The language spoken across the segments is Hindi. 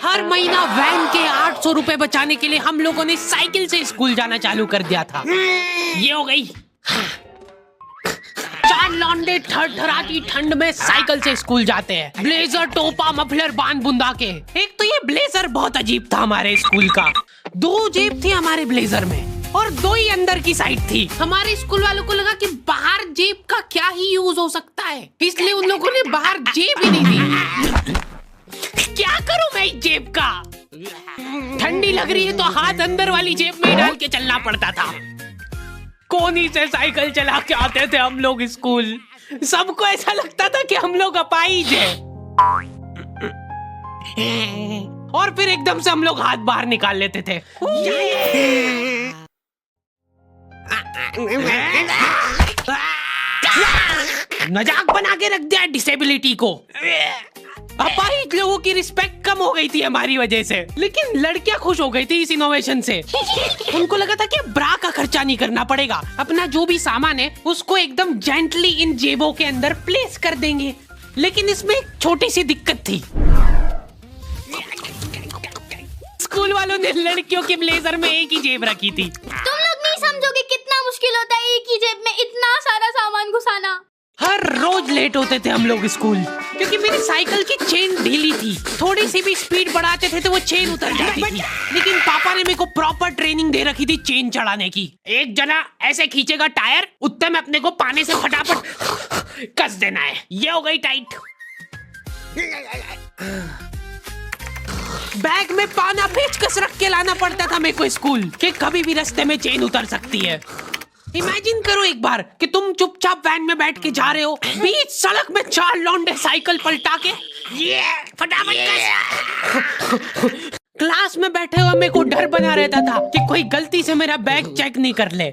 हर महीना वैन के 800 रुपए बचाने के लिए हम लोगों ने साइकिल से स्कूल जाना चालू कर दिया था। ये हो गई। चार लौंडे थरथराती ठंड में साइकिल से स्कूल जाते हैं, ब्लेजर, टोपा, मफलर बांध बुंदा के। एक तो ये ब्लेजर बहुत अजीब था हमारे स्कूल का। 2 जेब थी हमारे ब्लेजर में और 2 ही अंदर की साइड थी। हमारे स्कूल वालों को लगा कि बाहर जेब का क्या ही यूज हो सकता है, इसलिए उन लोगों ने बाहर जेब ही नहीं दी। क्या करूं मैं इस जेब का? ठंडी लग रही है तो हाथ अंदर वाली जेब में डाल के चलना पड़ता था। कोनी से साइकिल चला के आते थे हम लोग स्कूल। सबको ऐसा लगता था कि हम लोग अपाहिज हैं। और फिर एकदम से हम लोग हाथ बाहर निकाल लेते थे। मजाक बना के रख दिया डिसेबिलिटी को। अपाहिज लोगों की रिस्पेक्ट कम हो गई थी हमारी वजह से, लेकिन लड़कियां खुश हो गई थी इस इनोवेशन से। उनको लगा था कि ब्रा का खर्चा नहीं करना पड़ेगा, अपना जो भी सामान है उसको एकदम जेंटली इन जेबों के अंदर प्लेस कर देंगे। लेकिन इसमें एक छोटी सी दिक्कत थी। स्कूल वालों ने लड़कियों के ब्लेजर में एक ही जेब रखी थी। तुम लोग नहीं समझोगे कितना मुश्किल होता है एक ही जेब में इतना सारा सामान घुसाना। हर रोज लेट होते थे हम लोग स्कूल, क्योंकि मेरी साइकिल की चेन ढीली थी। थोड़ी सी भी स्पीड बढ़ाते थे तो वो चेन उतर जाती थी। लेकिन पापा ने मेरे को प्रॉपर ट्रेनिंग दे रखी थी चेन चढ़ाने की। एक जना ऐसे खींचेगा टायर, उतने में अपने को पानी से फटाफट कस देना है। ये हो गई टाइट। बैग में पाना पेचकस रख के लाना पड़ता था मेरे को स्कूल, कि कभी भी रास्ते में चेन उतर सकती है। इमेजिन करो एक बार कि तुम चुपचाप वैन में बैठ के जा रहे हो, बीच सड़क में 4 लौंडे साइकिल पलटा के ये फटाफट क्लास में बैठे हुए मेरे को डर बना रहता था कि कोई गलती से मेरा बैग चेक नहीं कर ले।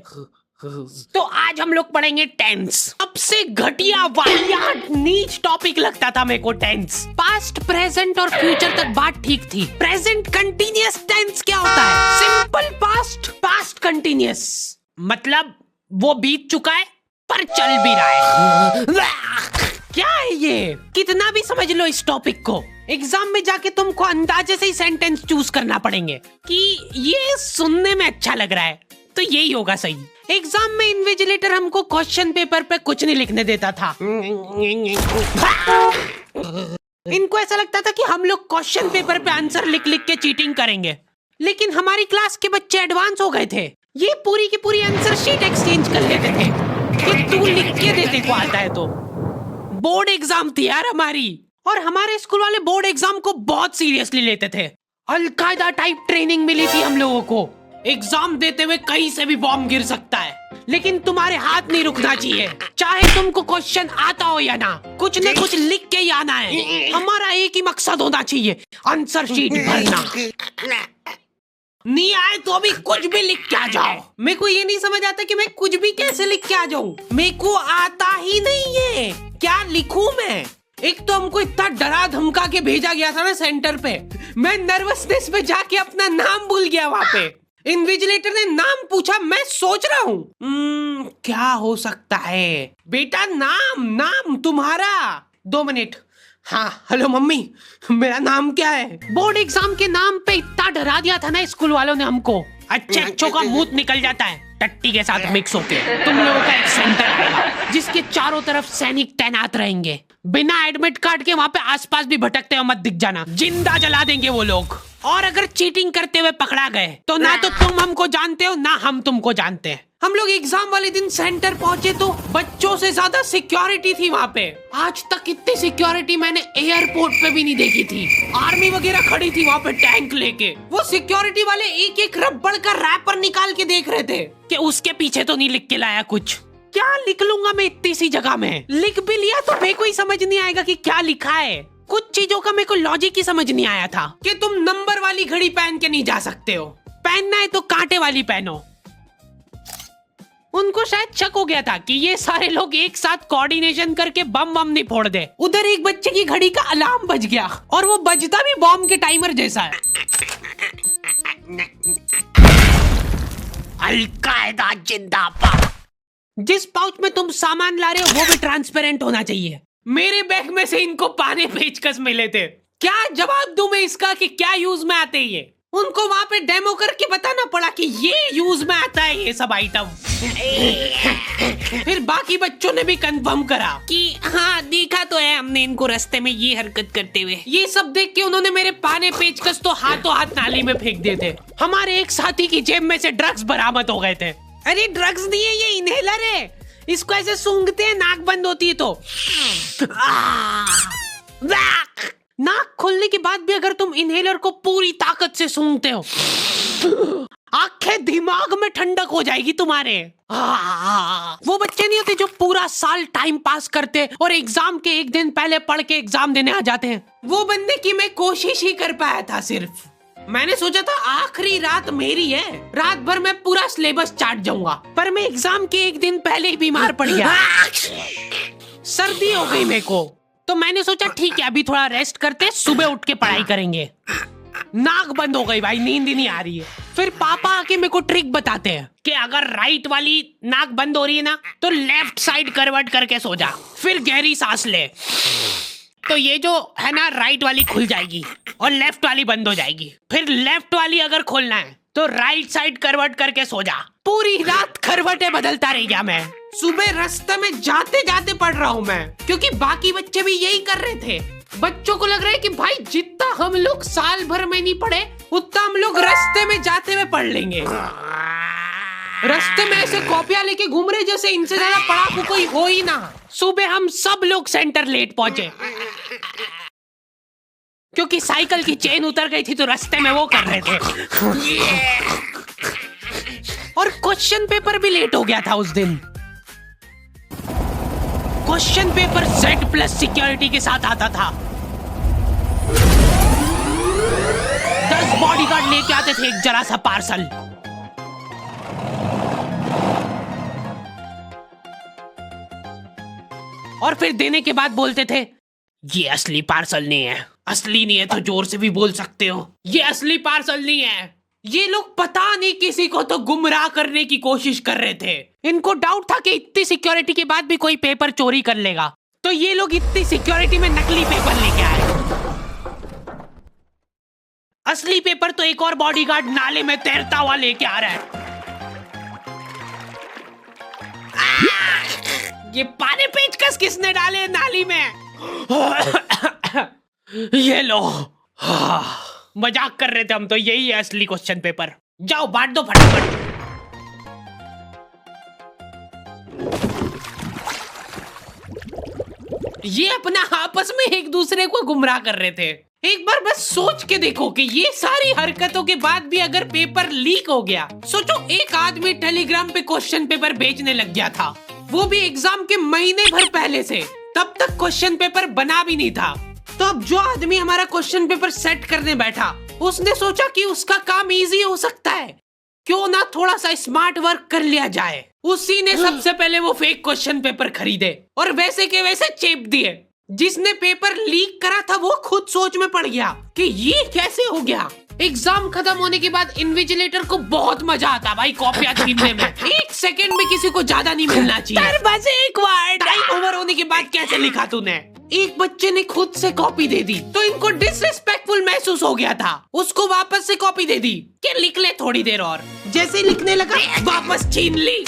तो आज हम लोग पढ़ेंगे टेंस। सबसे घटिया वाहियात नीच टॉपिक लगता था मेरे को टेंस। पास्ट, प्रेजेंट और फ्यूचर तक बात ठीक थी। प्रेजेंट कंटिन्यूअस टेंस क्या होता है? सिंपल पास्ट, पास्ट कंटिन्यूअस मतलब वो बीत चुका है पर चल भी रहा है। क्या है ये? कितना भी समझ लो इस टॉपिक को, एग्जाम में जाके तुमको अंदाजे से ही सेंटेंस चूज करना पड़ेंगे कि ये सुनने में अच्छा लग रहा है तो यही होगा सही। एग्जाम में इन्विजिलेटर हमको क्वेश्चन पेपर पे कुछ नहीं लिखने देता था। इनको ऐसा लगता था कि हम लोग क्वेश्चन पेपर पे आंसर लिख लिख के चीटिंग करेंगे। लेकिन हमारी क्लास के बच्चे एडवांस हो गए थे। ये पूरी की पूरी आंसर शीट एक्सचेंज कर लेते थे कि तू लिख के देते को आता है तो। बोर्ड एग्जाम थी यार हमारी, और हमारे स्कूल वाले बोर्ड एग्जाम को बहुत सीरियसली लेते थे। अलकायदा टाइप ट्रेनिंग मिली थी हम लोगों को। एग्जाम देते हुए कहीं से भी बॉम्ब गिर सकता है, लेकिन तुम्हारे हाथ नहीं रुकना चाहिए, चाहे तुमको क्वेश्चन आता हो या ना, कुछ न कुछ लिख के ही आना है। हमारा एक ही मकसद होना चाहिए, आंसर शीट भरना। नहीं आए तो अभी कुछ भी लिख के आ जाओ। मेरे को ये नहीं समझ आता कि मैं कुछ भी कैसे लिख के आ जाऊं। मेरे को आता ही नहीं है, क्या लिखूं मैं? एक तो हमको इतना डरा धमका के भेजा गया था ना सेंटर पे, मैं नर्वसनेस में जाके अपना नाम भूल गया वहां पे। इन्विजिलेटर ने नाम पूछा, मैं सोच रहा हूँ क्या हो सकता है। बेटा नाम, नाम तुम्हारा। 2 मिनट। हाँ हेलो मम्मी, मेरा नाम क्या है? बोर्ड एग्जाम के नाम पे इतना डरा दिया था ना स्कूल वालों ने हमको। अच्छों का मुंह निकल जाता है टट्टी के साथ मिक्स होके। तुम लोगों का एक सेंटर आएगा जिसके चारों तरफ सैनिक तैनात रहेंगे। बिना एडमिट कार्ड के वहाँ पे आसपास भी भटकते हुए मत दिख जाना, जिंदा जला देंगे वो लोग। और अगर चीटिंग करते हुए पकड़ा गए तो ना तो तुम हमको जानते हो ना हम तुमको जानते हैं। हम लोग एग्जाम वाले दिन सेंटर पहुंचे तो बच्चों से ज्यादा सिक्योरिटी थी वहाँ पे। आज तक इतनी सिक्योरिटी मैंने एयरपोर्ट पे भी नहीं देखी थी। आर्मी वगैरह खड़ी थी वहाँ पे टैंक लेके। वो सिक्योरिटी वाले एक एक रबड़ का रैपर निकाल के देख रहे थे कि उसके पीछे तो नहीं लिख के लाया कुछ। क्या लिख लूंगा मैं इतनी सी जगह में? लिख भी लिया तो मेरे को ही समझ नहीं आएगा कि क्या लिखा है। कुछ चीजों का मेरे को लॉजिक ही समझ नहीं आया था कि तुम नंबर वाली घड़ी पहन के नहीं जा सकते हो, पहनना है तो कांटे वाली पहनो। उनको शायद शक हो गया था कि ये सारे लोग एक साथ कोऑर्डिनेशन करके बम बम नहीं फोड़ दे। उधर एक बच्चे की घड़ी का अलार्म बज गया और वो बजता भी बॉम्ब के टाइमर जैसा है। अलकायदा जिंदाबाद। जिस पाउच में तुम सामान ला रहे हो वो भी ट्रांसपेरेंट होना चाहिए। मेरे बैग में से इनको पाने पेचकस मिले थे, क्या जवाब दूं मैं इसका कि क्या यूज में आते हैं ये? उनको वहाँ पे डेमो करके बताना पड़ा कि ये यूज में आता है ये सब आइटम। फिर बाकी बच्चों ने भी कंफर्म करा कि हाँ देखा तो है हमने इनको रास्ते में ये हरकत करते हुए। ये सब देख के उन्होंने मेरे पाने पेचकस तो हाथों हाथ नाली में फेंक दिए थे। हमारे एक साथी की जेब में से ड्रग्स बरामद हो गए थे। अरे ड्रग्स नहीं है, ये इनहेलर है। इसको ऐसे सूंघते हैं, नाक बंद होती है तो नाक खोलने के बाद भी अगर तुम इनहेलर को पूरी ताकत से सूंघते हो, आंखें दिमाग में ठंडक हो जाएगी तुम्हारे। वो बच्चे नहीं होते जो पूरा साल टाइम पास करते और एग्जाम के एक दिन पहले पढ़ के एग्जाम देने आ जाते हैं। वो बनने की मैं कोशिश ही कर पाया था सिर्फ। मैंने सोचा था आखिरी रात मेरी है, रात भर मैं पूरा सिलेबस चाट जाऊंगा, पर मैं एग्जाम के एक दिन पहले ही बीमार पड़ गया। सर्दी हो गई मेरे को, तो मैंने सोचा ठीक है अभी थोड़ा रेस्ट करते, सुबह उठ के पढ़ाई करेंगे। नाक बंद हो गई भाई, नींद ही नहीं आ रही है। फिर पापा आके मेरे को ट्रिक बताते हैं कि अगर राइट वाली नाक बंद हो रही है ना तो लेफ्ट साइड करवट करके सो जा, फिर गहरी सांस ले, तो ये जो है ना राइट वाली खुल जाएगी और लेफ्ट वाली बंद हो जाएगी। फिर लेफ्ट वाली अगर खोलना है तो राइट साइड करवट करके सो जा। पूरी रात करवटें बदलता रह गया मैं। सुबह रास्ते में जाते जाते पढ़ रहा हूँ मैं, क्योंकि बाकी बच्चे भी यही कर रहे थे। बच्चों को लग रहा है कि भाई जितना हम लोग साल भर में नहीं पढ़े उतना हम लोग रास्ते में जाते हुए पढ़ लेंगे। रास्ते में ऐसे कॉपियां लेके घूम रहे जैसे इनसे ज्यादा पढ़ाकू कोई हो ही ना। सुबह हम सब लोग सेंटर लेट पहुंचे क्योंकि साइकिल की चेन उतर गई थी, तो रास्ते में वो कर रहे थे। और क्वेश्चन पेपर भी लेट हो गया था उस दिन। क्वेश्चन पेपर Z+ सिक्योरिटी के साथ आता था। 10 बॉडीगार्ड लेके आते थे एक जरा सा पार्सल। और फिर देने के बाद बोलते थे ये असली पार्सल नहीं है। असली नहीं है तो जोर से भी बोल सकते हो, ये असली पार्सल नहीं है। ये लोग पता नहीं किसी को तो गुमराह करने की कोशिश कर रहे थे। इनको डाउट था कि इतनी सिक्योरिटी के बाद भी कोई पेपर चोरी कर लेगा, तो ये लोग इतनी सिक्योरिटी में नकली पेपर लेके आए। असली पेपर तो एक और बॉडीगार्ड नाले में तैरता हुआ लेके आ रहा है। ये पानी पेचकस किसने डाले नाली में? ये लो। मजाक कर रहे थे हम तो, यही है असली क्वेश्चन पेपर। जाओ बांट दो फटाफट। ये अपना आपस में एक दूसरे को गुमराह कर रहे थे। एक बार बस सोच के देखो कि ये सारी हरकतों के बाद भी अगर पेपर लीक हो गया, सोचो एक आदमी टेलीग्राम पे क्वेश्चन पेपर बेचने लग गया था, वो भी एग्जाम के महीने भर पहले से, तब तक क्वेश्चन पेपर बना भी नहीं था। तो अब जो आदमी हमारा क्वेश्चन पेपर सेट करने बैठा, उसने सोचा कि उसका काम इजी हो सकता है, क्यों ना थोड़ा सा स्मार्ट वर्क कर लिया जाए। उसी ने सबसे पहले वो फेक क्वेश्चन पेपर खरीदे और वैसे के वैसे चेप दिए। जिसने पेपर लीक करा था वो खुद सोच में पड़ गया कि ये कैसे हो गया। एग्जाम खत्म होने के बाद इन्विजिलेटर को बहुत मजा आता भाई कॉपियां छीनने में। एक सेकंड में किसी को ज्यादा नहीं मिलना चाहिए। बस एक बार टाइम ओवर होने के बाद कैसे लिखा तूने? एक बच्चे ने खुद से कॉपी दे दी तो इनको डिसरिस्पेक्टफुल महसूस हो गया था। उसको वापस से कॉपी दे दी कि लिख ले थोड़ी देर और। जैसे लिखने लगा वापस छीन ली।